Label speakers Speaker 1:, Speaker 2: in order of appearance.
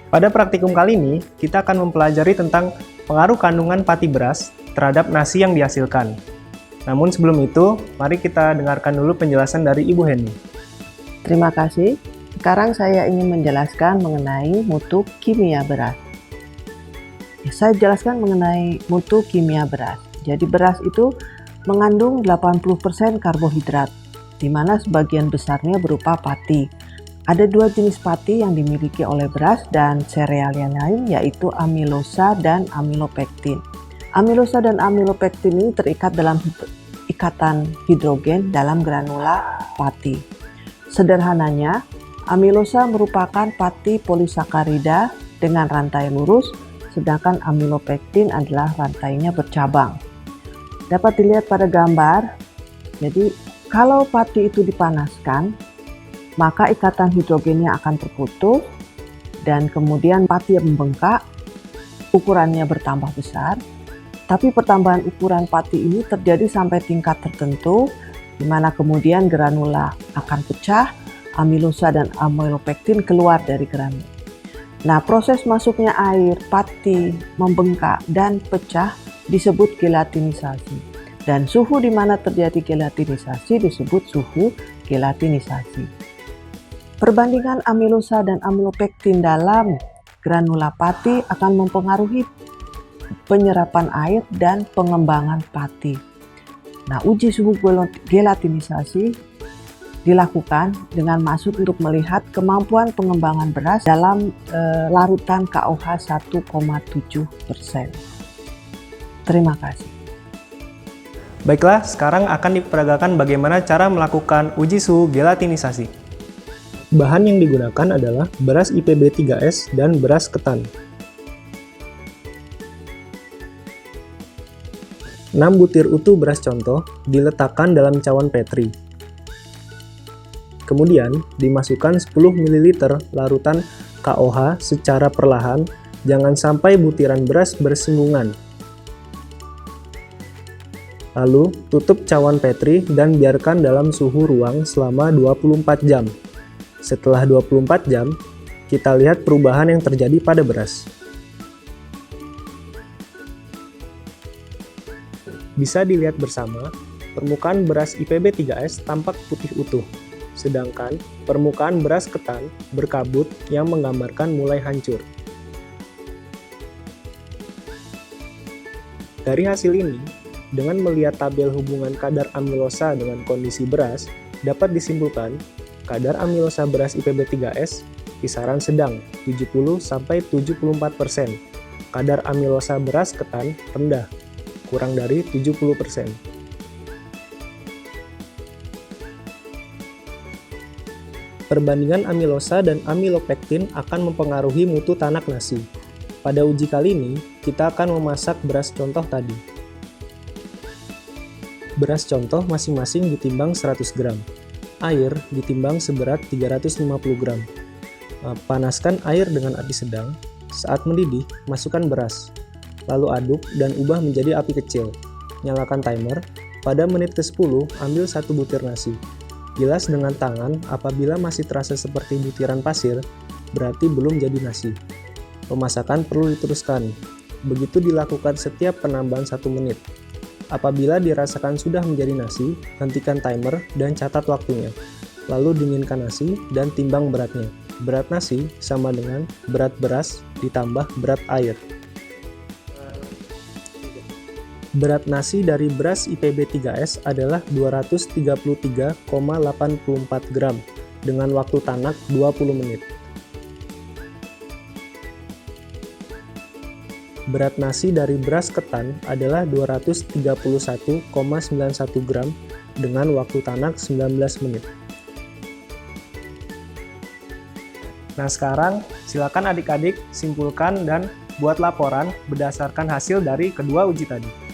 Speaker 1: Pada praktikum kali ini, kita akan mempelajari tentang pengaruh kandungan pati beras terhadap nasi yang dihasilkan. Namun sebelum itu, mari kita dengarkan dulu penjelasan dari Ibu Heni.
Speaker 2: Terima kasih. Sekarang saya ingin menjelaskan mengenai mutu kimia beras. Saya jelaskan mengenai mutu kimia beras. Jadi beras itu mengandung 80% karbohidrat, di mana sebagian besarnya berupa pati. Ada dua jenis pati yang dimiliki oleh beras dan sereal yang lain, yaitu amilosa dan amilopektin. Amilosa dan amilopektin ini terikat dalam ikatan hidrogen dalam granula pati. Sederhananya, amilosa merupakan pati polisakarida dengan rantai lurus, sedangkan amilopektin adalah rantainya bercabang. Dapat dilihat pada gambar, jadi kalau pati itu dipanaskan, maka ikatan hidrogennya akan terputus dan kemudian pati membengkak, ukurannya bertambah besar. Tapi pertambahan ukuran pati ini terjadi sampai tingkat tertentu, di mana kemudian granula akan pecah, amilosa dan amilopektin keluar dari granula. Nah, proses masuknya air, pati, membengkak, dan pecah disebut gelatinisasi. Dan suhu di mana terjadi gelatinisasi disebut suhu gelatinisasi. Perbandingan amilosa dan amilopektin dalam granula pati akan mempengaruhi penyerapan air dan pengembangan pati. Nah, uji suhu gelatinisasi dilakukan dengan maksud untuk melihat kemampuan pengembangan beras dalam larutan KOH 1,7%. Terima kasih.
Speaker 1: Baiklah, sekarang akan diperagakan bagaimana cara melakukan uji suhu gelatinisasi. Bahan yang digunakan adalah beras IPB 3S dan beras ketan. 6 butir utuh beras contoh diletakkan dalam cawan Petri. Kemudian, dimasukkan 10 ml larutan KOH secara perlahan, jangan sampai butiran beras bersinggungan. Lalu, tutup cawan Petri dan biarkan dalam suhu ruang selama 24 jam. Setelah 24 jam, kita lihat perubahan yang terjadi pada beras. Bisa dilihat bersama, permukaan beras IPB 3S tampak putih utuh. Sedangkan permukaan beras ketan berkabut yang menggambarkan mulai hancur. Dari hasil ini, dengan melihat tabel hubungan kadar amilosa dengan kondisi beras, dapat disimpulkan kadar amilosa beras IPB 3S kisaran sedang 70-74%. Kadar amilosa beras ketan rendah, kurang dari 70%. Perbandingan amilosa dan amilopektin akan mempengaruhi mutu tanak nasi. Pada uji kali ini, kita akan memasak beras contoh tadi. Beras contoh masing-masing ditimbang 100 gram. Air ditimbang seberat 350 gram. Panaskan air dengan api sedang. Saat mendidih, masukkan beras. Lalu aduk dan ubah menjadi api kecil. Nyalakan timer. Pada menit ke-10, ambil 1 butir nasi. Gilas dengan tangan apabila masih terasa seperti butiran pasir, berarti belum jadi nasi. Pemasakan perlu diteruskan. Begitu dilakukan setiap penambahan 1 menit. Apabila dirasakan sudah menjadi nasi, hentikan timer dan catat waktunya. Lalu dinginkan nasi dan timbang beratnya. Berat nasi sama dengan berat beras ditambah berat air. Berat nasi dari beras IPB 3S adalah 233,84 gram dengan waktu tanak 20 menit. Berat nasi dari beras ketan adalah 231,91 gram dengan waktu tanak 19 menit. Nah, sekarang silakan adik-adik simpulkan dan buat laporan berdasarkan hasil dari kedua uji tadi.